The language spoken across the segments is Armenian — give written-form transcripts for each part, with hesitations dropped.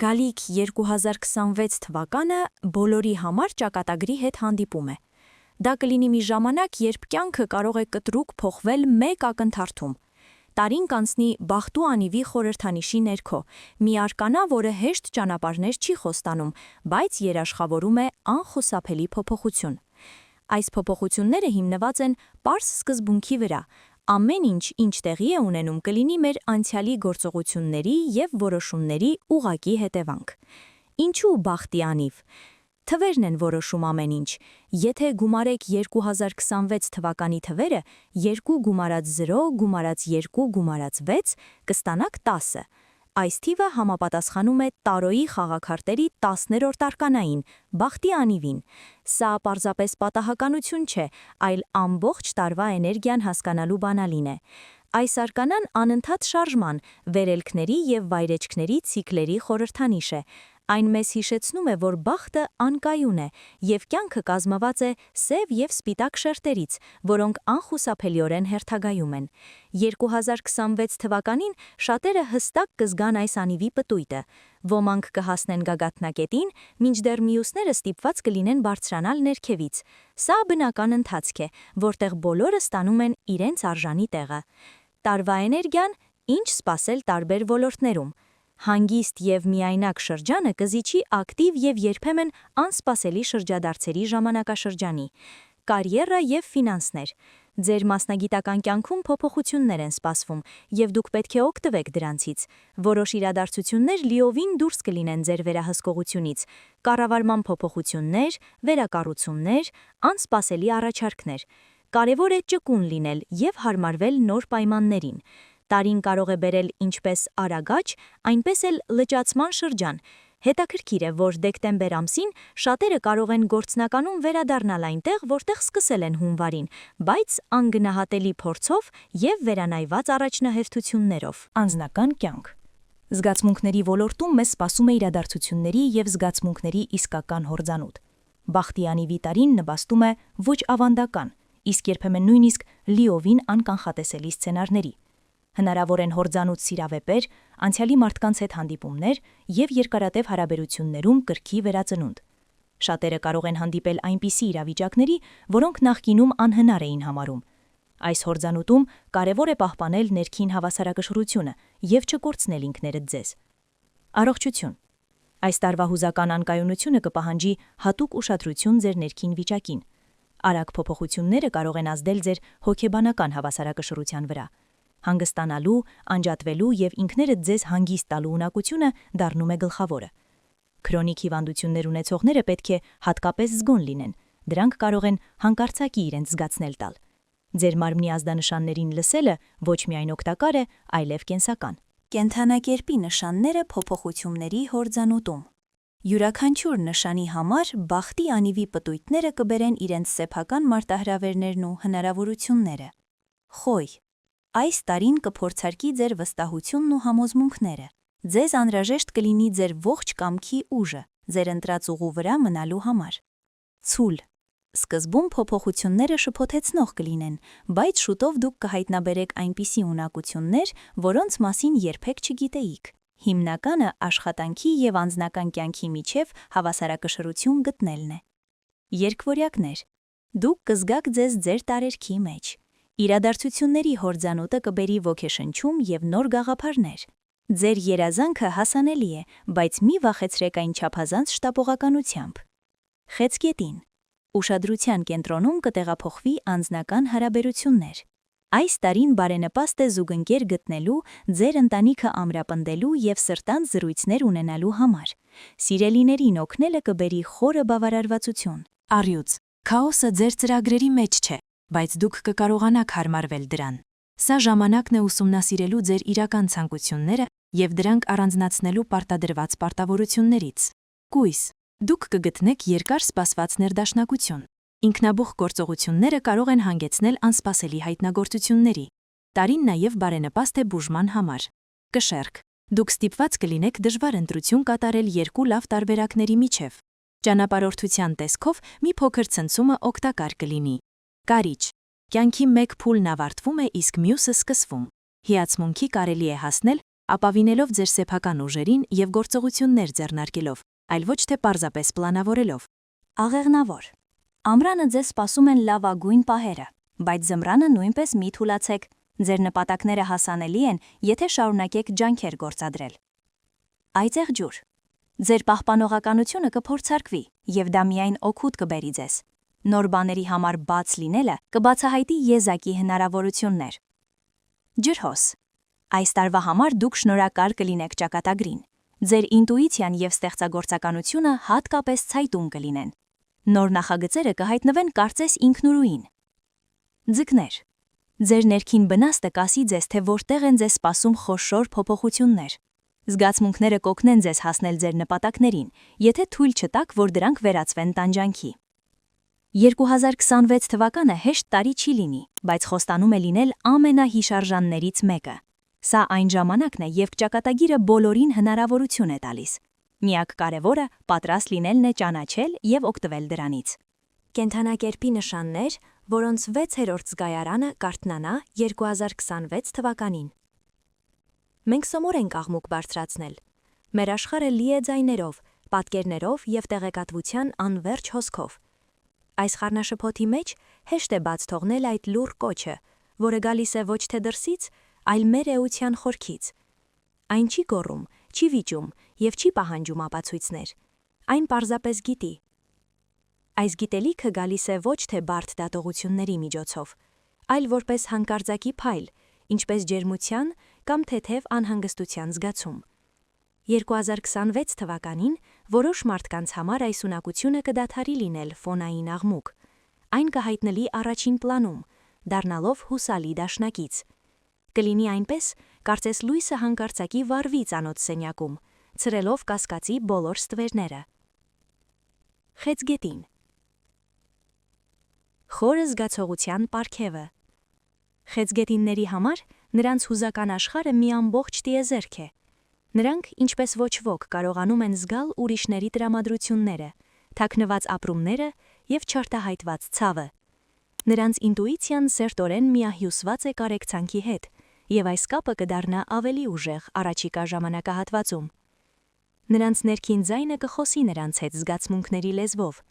Գալիք 2026 թվականը բոլորի համար ճակատագրի հետ հանդիպում է։ Դա կլինի մի ժամանակ, երբ կյանքը կարող է կտրուկ փոխվել մեկ ակնթարթում։ Տարին կանցնի բախտու անիվի խորհրդանիշի ներքո, մի արկանա, որը հեշտ ճանապարհներ չի խոստանում, բայց երաշխավորում է անխուսափելի փոփոխություն։ Այս փոփոխությունները հիմնված են պարզ սկզբունքի վրա։ Ամեն ինչ տեղի է ունենում, կլինի մեր անցյալի գործողությունների և որոշումների ուղղակի հետևանք։ Ինչու բախտի անիվ։ Թվերն են որոշում ամեն ինչ։ Եթե գումարեք 2026 թվականի թվերը, 2 գումարած 0 գումարած 2 գումարած 6, կստանաք 10։ Այս թիվը համապատասխանում է տարոյի խաղաքարտերի 10-րդ արկանային, բախտի անիվին։ Սա պարզապես պատահականություն չէ, այլ ամբողջ տարվա էներգիան հասկանալու բանալին է։ Այս արկանան անընդհատ շարժման, վերելքների և վայրեջքների ցիկլերի խորհրդանիշ է։ Այն մեզ հիշեցնում է, որ բախտը անկայուն է, և կյանքը կազմված է սև և սպիտակ շերտերից, որոնք անխուսափելիորեն հերթագայում են։ 2026 թվականին շատերը հստակ կզգան այս անիվի պտույտը։ Ոմանք կհասնեն գագաթնակետին, մինչդեռ մյուսները ստիպված կլինեն բարձրանալ ներքևից։ Սա բնական ընթացք է, որտեղ բոլորը ստանում են իրենց արժանի տեղը։ Տարվա էներգիան՝ ինչ սպասել տարբեր ոլորտներում։ Հանգիստ և միայնակ շրջանը կզիջի ակտիվ և երբեմն անսպասելի շրջադարձերի ժամանակաշրջանի։ Կարիերա և ֆինանսներ։ Ձեր մասնագիտական կյանքում փոփոխություններ են սպասվում, և դուք պետք է օգտվեք դրանցից։ Որոշ իրադարձություններ լիովին դուրս կլինեն ձեր վերահսկողությունից՝ կառավարման փոփոխություններ, վերակառուցումներ, անսպասելի առաջարկներ։ Կարևոր է ճկուն լինել և հարմարվել նոր պայմաններին։ Տարին կարող է բերել ինչպես արագաճ, այնպես էլ լճացման շրջան։ Հետաքրքիր է, որ դեկտեմբեր ամսին շատերը կարող են գործնականում վերադառնալ այնտեղ, որտեղ սկսել են հունվարին, բայց անգնահատելի փորձով և վերանայված առաջնահերթություններով։ Անձնական կյանք։ Զգացմունքների ոլորտում մեզ սպասում է իրադարձությունների և զգացմունքների իսկական հորձանուտ։ Բախտի անիվի տարին նպաստում է ոչ ավանդական, իսկ երբեմն նույնիսկ լիովին անկանխատեսելի սցենարների։ Հնարավոր են հորձանուտ սիրավեպեր, անցյալի մարդկանց հետ հանդիպումներ և երկարատև հարաբերություններում կրքի վերածնունդ։ Շատերը կարող են հանդիպել այնպիսի իրավիճակների, որոնք նախկինում անհնար էին համարում։ Այս հորձանուտում կարևոր է պահպանել ներքին հավասարակշռությունը և չկորցնել ինքներդ ձեզ։ Առողջություն։ Այս տարվա հուզական անկայունությունը կպահանջի հատուկ ուշադրություն ձեր ներքին վիճակին։ Արագ փոփոխությունները կարող են ազդել ձեր հոգեբանական հավասարակշռության վրա։ Հանգստանալու, անջատվելու և ինքներդ ձեզ հանգիստ տալու ունակությունը դառնում է գլխավորը։ Քրոնիկ հիվանդություններ ունեցողները պետք է հատկապես զգոն լինեն։ Դրանք կարող են հանկարծակի իրենց զգացնել տալ։ Ձեր մարմնի ազդանշաններին լսելը ոչ միայն օգտակար է, այլև կենսական։ Կենդանակերպի նշանները փոփոխությունների հորձանուտում։ Յուրաքանչյուր նշանի համար բախտի անիվի պտույտները կբերեն իրենց սեփական մարտահրավերներն ու հնարավորությունները։ Խոյ։ Այս տարին կփորձարկի ձեր վստահությունն ու համոզմունքները։ Ձեզ անհրաժեշտ կլինի ձեր ողջ կամքի ուժը, ձեր ընտրած ուղու վրա մնալու համար։ Ցուլ։ Սկզբում փոփոխությունները շփոթեցնող կլինեն, բայց շուտով դուք կհայտնաբերեք այնպիսի ունակություններ, որոնց մասին երբեք չգիտեիք։ Հիմնականը աշխատանքի և անձնական կյանքի միջև հավասարակշռություն գտնելն է։ Երկվորյակներ։ Դուք կզգաք ձեզ ձեր տարերքի մեջ։ Իրադարձությունների հորձանուտը կբերի ոգեշնչում և նոր գաղափարներ։ Ձեր երազանքը հասանելի է, բայց մի վախեցրեք այն չափազանց շտապողականությամբ։ Խեցգետին։ Ուշադրության կենտրոնում կտեղափոխվի անձնական հարաբերություններ։ Այս տարին բարենպաստ է զուգընկեր գտնելու, ձեր ընտանիքը ամրապնդելու և սրտանց զրույցներ ունենալու համար։ Սիրելիներին օգնելը կբերի խորը բավարարվածություն։ Առյուծ։ Քաոսը ձեր ծրագրերի մեջ չէ, բայց դուք կկարողանաք հարմարվել դրան։ Սա ժամանակն է ուսումնասիրելու ձեր իրական ցանկությունները և դրանք առանձնացնելու պարտադրված պարտավորություններից։ Կույս։ Դուք կգտնեք երկար սպասված ներդաշնակություն։ Ինքնաբուխ գործողությունները կարող են հանգեցնել անսպասելի հայտնագործությունների։ Տարին նաև բարենպաստ է բուժման համար։ Կշեռք։ Դուք ստիպված կլինեք դժվար ընտրություն կատարել երկու լավ տարբերակների միջև։ Ճանապարհորդության տեսքով մի փոքր ցնցումը օգտակար կլինի։ Կարիճ։ Կյանքի մեկ փուլն ավարտվում է, իսկ մյուսը սկսվում։ Հիացմունքի կարելի է հասնել ապավինելով ձեր սեփական ուժերին եւ գործողություններ ձեռնարկելով, այլ ոչ թե պարզապես պլանավորելով։ Աղեղնավոր։ Ամռանը ձեզ սպասում են լավագույն պահերը, բայց ձմռանը նույնպես մի թուլացեք։ Ձեր նպատակները հասանելի են, եթե շարունակեք ջանքեր գործադրել։ Այծեղ ջուր։ Ձեր պահպանողականությունը կփորձարկվի, եւ դա միայն օգուտ կբերի ձեզ։ Նոր բաների համար բաց լինելը կբացահայտի եզակի հնարավորություններ։ Ջրհոս։ Այս տարվա համար դուք շնորհակալ կլինեք ճակատագրին։ Ձեր ինտուիցիան եւ ստեղծագործականությունը հատկապես ցայտուն կլինեն։ Նոր նախագծերը կհայտնվեն կարծես ինքնուրույն։ Ձկներ։ Ձեր ներքին բնաստը կասի ձեզ, թե որտեղ են ձեզ սպասում խոշոր փոփոխություններ։ Զգացմունքները կօգնեն ձեզ հասնել ձեր նպատակներին, եթե թույլ չտաք, որ դրանք վերածվեն տանջանքի։ 2026 թվականը հեշտ տարի չի լինի, բայց խոստանում է լինել ամենահիշարժաններից մեկը։ Սա այն ժամանակն է, երբ ճակատագիրը բոլորին հնարավորություն է տալիս։ Միակ կարևորը պատրաստ լինելն է ճանաչել եւ օգտվել դրանից։ Կենդանակերպի նշաններ, որոնց 6-րդ զգայարանը կարթնանա 2026 թվականին։ Մենք սովոր ենք աղմուկ բարձրացնել։ Մեր աշխարհը լի է ձայներով, պատկերներով եւ տեղեկատվության անվերջ հոսքով։ Այս խառնաշփոթի մեջ հեշտ է բաց թողնել այդ լուռ կոչը, որը գալիս է ոչ թե դրսից, այլ մեր էության խորքից։ Այն չի գոռում, չի վիճում եւ չի պահանջում ապացույցներ։ Այն պարզապես գիտի։ Այս գիտելիքը գալիս է ոչ թե բարդ դատողությունների միջոցով, այլ որպես հանկարծակի փայլ, ինչպես ջերմության կամ թեթև անհանգստության զգացում։ 2026 թվականին որոշ մարդկանց համար այս ունակությունը կդադարի լինել ֆոնային աղմուկ։ Այն կհայտնվի առաջին պլանում, դառնալով հուսալի դաշնակից։ Կլինի այնպես, կարծես լույսը հանկարծակի վառվի ծանոթ սենյակում, ցրելով կասկածի բոլոր ստվերները։ Խեցգետին։ Խորը զգացողության պարգևը։ Խեցգետինների համար նրանց հուզական աշխարհը մի ամբողջ տիեզերք է։ Նրանք, ինչպես ոչ ոք, կարողանում են զգալ ուրիշների տրամադրությունները, թաքնված ապրումները եւ չարտահայտված ցավը։ Նրանց ինտուիցիան սերտորեն միահյուսված է կարեկցանքի հետ, եւ այս կապը կդառնա ավելի ուժեղ առաջիկա ժամանակահատվածում։ Նրանց ներքին ձայնը կխոսի նրանց հետ զգացմունքների լեզվով։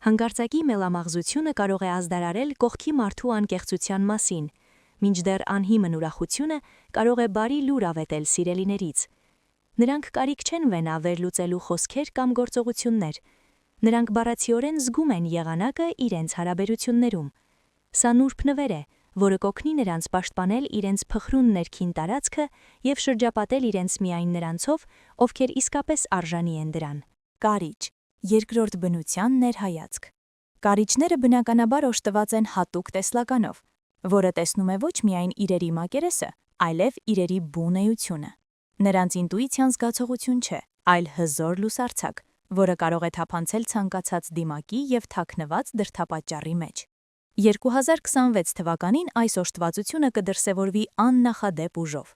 Հանկարծակի մելամաղձությունը կարող է ազդարարել կողքի մարդու անկեղծության մասին, մինչդեռ անհիմն ուրախությունը կարող է բարի լուր ավետել սիրելիներից։ Նրանք կարիք չեն վենա վերլուծելու խոսքեր կամ գործողություններ։ Նրանք բառացիորեն զգում են եղանակը իրենց հարաբերություններում։ Սա նուրբ նվեր է, որը կօգնի նրանց պաշտպանել իրենց փխրուն ներքին տարածքը եւ շրջապատել իրենց միայն նրանցով, ովքեր իսկապես արժանի են դրան։ Կարիճ։ Երկրորդ բնության ներհայացք։ Կարիճները բնականաբար օժտված են հատուկ տեսլականով, որը տեսնում է ոչ միայն իրերի մակերեսը, այլև իրերի բուն էությունը։ Նրանց ինտուիցիան զգացողություն չէ, այլ հզոր լուսարձակ, որը կարող է թափանցել ցանկացած դիմակի եւ թաքնված դրդապատճառի մեջ։ 2026 թվականին այս օժտվածությունը կդրսևորվի աննախադեպ ուժով։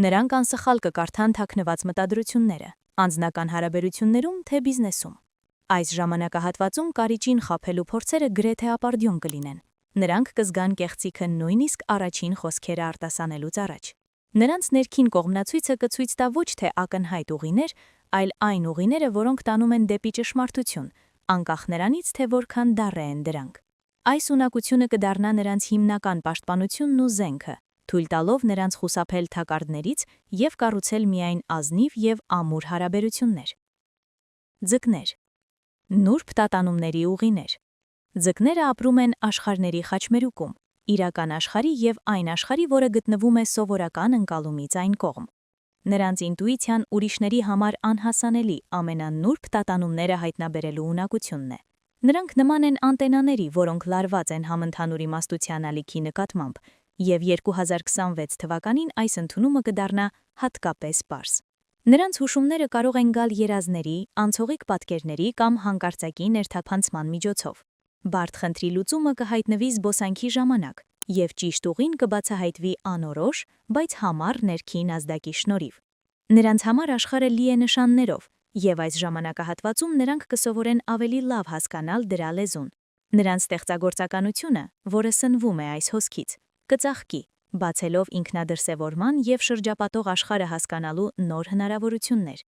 Նրանք անսխալ կկարդան թաքնված մտադրությունները, անձնական հարաբերություններում թե բիզնեսում։ Այս ժամանակահատվածում կարիճին խաբելու փորձերը գրեթե ապարդյուն կլինեն։ Նրանք կզգան կեղծիքը նույնիսկ առաջին խոսքերը արտասանելուց առաջ։ Նրանց ներքին կողմնացույցը կցույց տա ոչ թե ակնհայտ ուղիներ, այլ այն ուղիները, որոնք տանում են դեպի ճշմարտություն, անկախ նրանից, թե որքան դառը են դրանք։ Այս ունակությունը կդառնա նրանց հիմնական պաշտպանությունն ու զենքը, թույլ տալով նրանց խուսափել թակարդներից եւ կառուցել միայն ազնիվ եւ ամուր հարաբերություններ։ Ձկներ։ Նուրբ տատանումների ուղիներ։ Ձկները ապրում են աշխարհների խաչմերուկում, իրական աշխարհի եւ այն աշխարհի, որը գտնվում է սովորական ընկալումից այն կողմ։ Նրանց ինտուիցիան ուրիշների համար անհասանելի ամենանուրբ տատանումները հայտնաբերելու ունակությունն է։ Նրանք նման են անտենաների, որոնք լարված են համընդհանուր իմաստության ալիքի նկատմամբ, եւ 2026 թվականին այս ընդունումը կդառնա հատկապես պարզ։ Նրանց հուշումները կարող են գալ երազների, անցողիկ պատկերների կամ հանկարծակի ներթափանցման միջոցով։ Բարդ խնդրի լուծումը կհայտնվի զբոսանքի ժամանակ, եւ ճիշտ ուղին կբացահայտվի անորոշ, բայց համառ ներքին ազդակի շնորհիվ։ Նրանց համար աշխարհը լի է նշաններով, եւ այս ժամանակահատվածում նրանք կսովորեն ավելի լավ հասկանալ դրա լեզուն։ Նրանց ստեղծագործականությունը, որը սնվում է այս հոսքից, կծաղկի, բացելով ինքնադրսևորման և շրջապատող աշխարհը հասկանալու նոր հնարավորություններ։